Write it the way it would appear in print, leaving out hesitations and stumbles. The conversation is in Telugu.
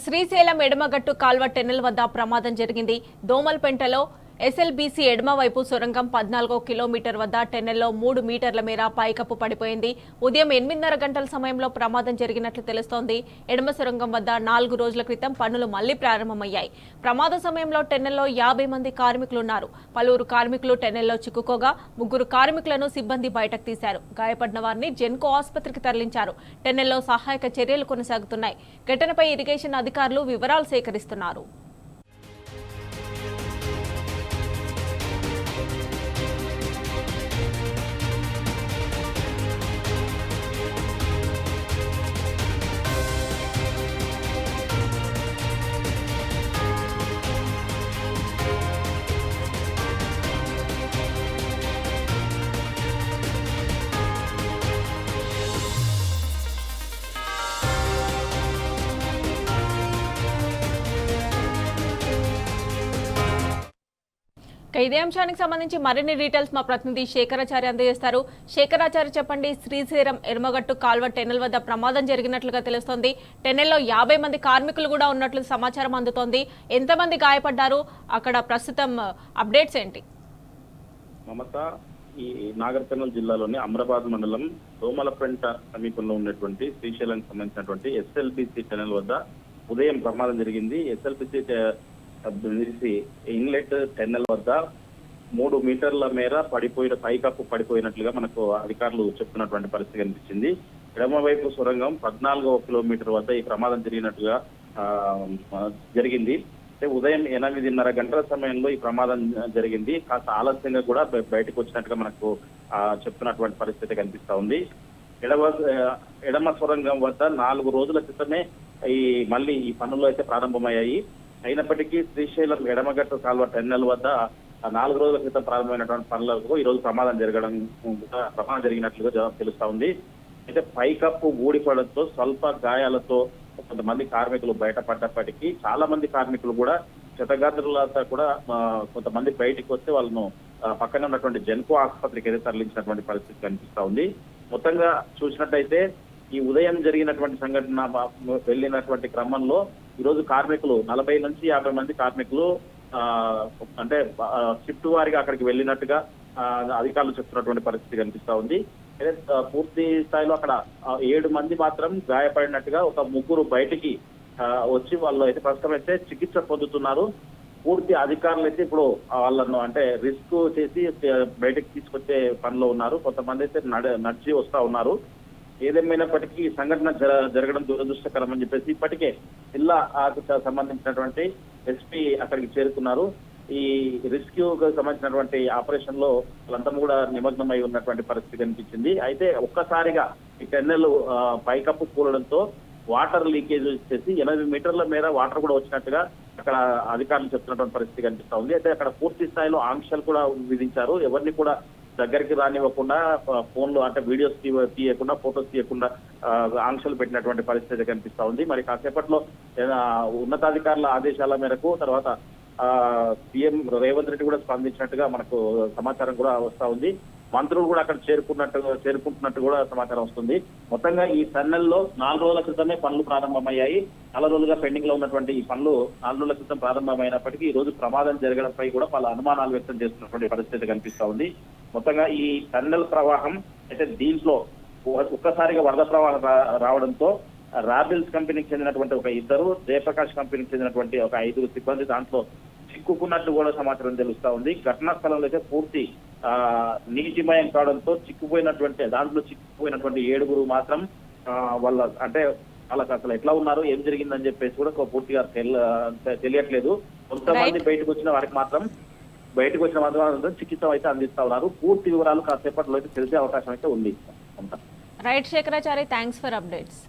శ్రీశైలం ఎడమగట్టు కాల్వ టెన్నెల్ వద్ద ప్రమాదం జరిగింది. దోమల్పెంటలో ఎస్ఎల్బీసీ ఎడమవైపు సొరంగం 14వ కిలోమీటర్ వద్ద టెన్నెల్లో 3 మీటర్ల మేర పైకప్పు పడిపోయింది. ఉదయం 8:30 గంటల సమయంలో ప్రమాదం జరిగినట్లు తెలుస్తోంది. ఎడమ సొరంగం వద్ద 4 రోజుల క్రితం పనులు మళ్లీ ప్రారంభమయ్యాయి. ప్రమాద సమయంలో టెన్నెల్లో 50 మంది కార్మికులున్నారు. పలువురు కార్మికులు టెన్నెల్లో చిక్కుకోగా 3 కార్మికులను సిబ్బంది బయటకు తీశారు. గాయపడిన వారిని జెన్కో ఆసుపత్రికి తరలించారు. టెన్నెల్లో సహాయక చర్యలు కొనసాగుతున్నాయి. ఘటనపై ఇరిగేషన్ అధికారులు వివరాలు సేకరిస్తున్నారు. ఇదే అంశానికి సంబంధించి మరిన్ని డీటెయిల్స్ మా ప్రతినిధి శేఖరాచార్య అందజేస్తారు. శేఖరాచార్య, చెప్పండి. శ్రీశైలం ఎడమగట్టు కాల్వ టెన్నెల్ వద్ద ప్రమాదం జరిగినట్లుగా తెలుస్తోంది. టెన్నెల్లో 50 మంది కార్మికులు కూడా ఉన్నట్లు సమాచారం అందుతోంది. ఎంతమంది గాయపడ్డారు? అక్కడ ప్రస్తుతం అప్డేట్స్ ఏంటి? మమత, ఈ నాగర్ కర్నూలు జిల్లాలోని అమ్రాబాద్ మండలం దోమలపెంట సమీపంలో ఉన్నటువంటి శ్రీశైలానికి సంబంధించినటువంటి ఎస్ఎల్బిసి టెన్నెల్ వద్ద ఉదయం ప్రమాదం జరిగింది. ఎస్ఎల్బిసి ఇన్లెట్ టెన్నెల్ వద్ద 3 మీటర్ల మేర పైకప్పు పడిపోయినట్లుగా మనకు అధికారులు చెప్తున్నటువంటి పరిస్థితి కనిపించింది. ఎడమవైపు సొరంగం 14వ కిలోమీటర్ వద్ద ఈ ప్రమాదం జరిగినట్టుగా జరిగింది. ఉదయం 8:30 గంటల సమయంలో ఈ ప్రమాదం జరిగింది. కాస్త ఆలస్యంగా కూడా బయటకు వచ్చినట్టుగా మనకు చెప్తున్నటువంటి పరిస్థితి కనిపిస్తా ఉంది. ఎడమ సొరంగం వద్ద 4 రోజుల క్రితమే మళ్ళీ ఈ పనులు అయితే ప్రారంభమయ్యాయి. అయినప్పటికీ శ్రీశైలం ఎడమగట్టు కాల్వ టెన్నెల్ వద్ద 4 రోజుల క్రితం ప్రారంభమైనటువంటి పనులకు ఈ రోజు ప్రమాదం జరిగినట్లుగా తెలుస్తా ఉంది. అయితే పైకప్పు ఊడిపడంతో స్వల్ప గాయాలతో కొంతమంది కార్మికులు బయటపడ్డప్పటికీ చాలా మంది కార్మికులు కూడా క్షతగాత్రులతో కూడా కొంతమంది బయటకు వస్తే వాళ్ళను పక్కనే ఉన్నటువంటి జెన్కో ఆసుపత్రికి అయితే తరలించినటువంటి పరిస్థితి కనిపిస్తా ఉంది. మొత్తంగా చూసినట్టయితే ఈ ఉదయం జరిగినటువంటి సంఘటన వెళ్ళినటువంటి క్రమంలో ఈ రోజు కార్మికులు 40 నుంచి 50 మంది కార్మికులు అంటే షిఫ్ట్ వారిగా అక్కడికి వెళ్ళినట్టుగా అధికారులు చెప్తున్నటువంటి పరిస్థితి కనిపిస్తా ఉంది. అయితే పూర్తి స్థాయిలో అక్కడ 7 మంది మాత్రం గాయపడినట్టుగా, ఒక 3 బయటికి వచ్చి వాళ్ళు అయితే ప్రస్తుతం అయితే చికిత్స పొందుతున్నారు. పూర్తి అధికారులు అయితే ఇప్పుడు వాళ్ళను అంటే రిస్క్ చేసి బయటకు తీసుకొచ్చే పనిలో ఉన్నారు. కొంతమంది అయితే నడిచి వస్తా ఉన్నారు. ఏదేమైనప్పటికీ ఈ సంఘటన జరగడం దురదృష్టకరం అని చెప్పేసి ఇప్పటికే జిల్లాకు సంబంధించినటువంటి ఎస్పీ అక్కడికి చేరుకున్నారు. ఈ రెస్క్యూకు సంబంధించినటువంటి ఆపరేషన్ లో వాళ్ళంతా కూడా నిమగ్నమై ఉన్నటువంటి పరిస్థితి కనిపించింది. అయితే ఒక్కసారిగా ఈ టెన్నెల్ పైకప్పు కూలడంతో వాటర్ లీకేజ్ చేసి 80 మీటర్ల మేర వాటర్ కూడా వచ్చినట్టుగా అక్కడ అధికారులు చెప్తున్నటువంటి పరిస్థితి కనిపిస్తా ఉంది. అయితే అక్కడ పూర్తి స్థాయిలో ఆంక్షలు కూడా విధించారు. ఎవరిని కూడా దగ్గరికి రానివ్వకుండా, ఫోన్లు అంటే వీడియోస్ తీయకుండా, ఫోటోస్ తీయకుండా ఆంక్షలు పెట్టినటువంటి పరిస్థితి కనిపిస్తా ఉంది. మరి కాసేపట్లో ఉన్నతాధికారుల ఆదేశాల మేరకు తర్వాత సీఎం రేవంత్ రెడ్డి కూడా స్పందించినట్టుగా మనకు సమాచారం కూడా వస్తా ఉంది. మంత్రులు కూడా అక్కడ చేరుకుంటున్నట్టు కూడా సమాచారం వస్తుంది. మొత్తంగా ఈ టన్నెల్లో 4 రోజుల క్రితమే పనులు ప్రారంభమయ్యాయి. 4 రోజులుగా పెండింగ్ లో ఉన్నటువంటి ఈ పనులు 4 రోజుల క్రితం ప్రారంభమైనప్పటికీ ఈ రోజు ప్రమాదం జరగడంపై కూడా పలు అనుమానాలు వ్యక్తం చేస్తున్నటువంటి పరిస్థితి కనిపిస్తా ఉంది. మొత్తంగా ఈ టన్నెల్ ప్రవాహం అయితే దీంట్లో ఒక్కసారిగా వరద ప్రవాహం రావడంతో రాబిల్స్ కంపెనీకి చెందినటువంటి ఒక 2, జయప్రకాష్ కంపెనీకి చెందినటువంటి ఒక 5 సిబ్బంది దాంట్లో చిక్కుకున్నట్టు కూడా సమాచారం తెలుస్తా ఉంది. ఘటనా స్థలంలో అయితే పూర్తి నీటిమయం కావడంతో దాంట్లో చిక్కుపోయినటువంటి 7 మాత్రం వాళ్ళ అంటే వాళ్ళకి అసలు ఎట్లా ఉన్నారు, ఏం జరిగిందని చెప్పేసి కూడా పూర్తిగా తెలియట్లేదు. కొంతమంది బయటకు వచ్చిన మాత్రం చికిత్స అయితే అందిస్తా ఉన్నారు. పూర్తి వివరాలు కాసేపట్లో అయితే తెలిసే అవకాశం అయితే ఉంది. Right Shekharachari, thanks for updates.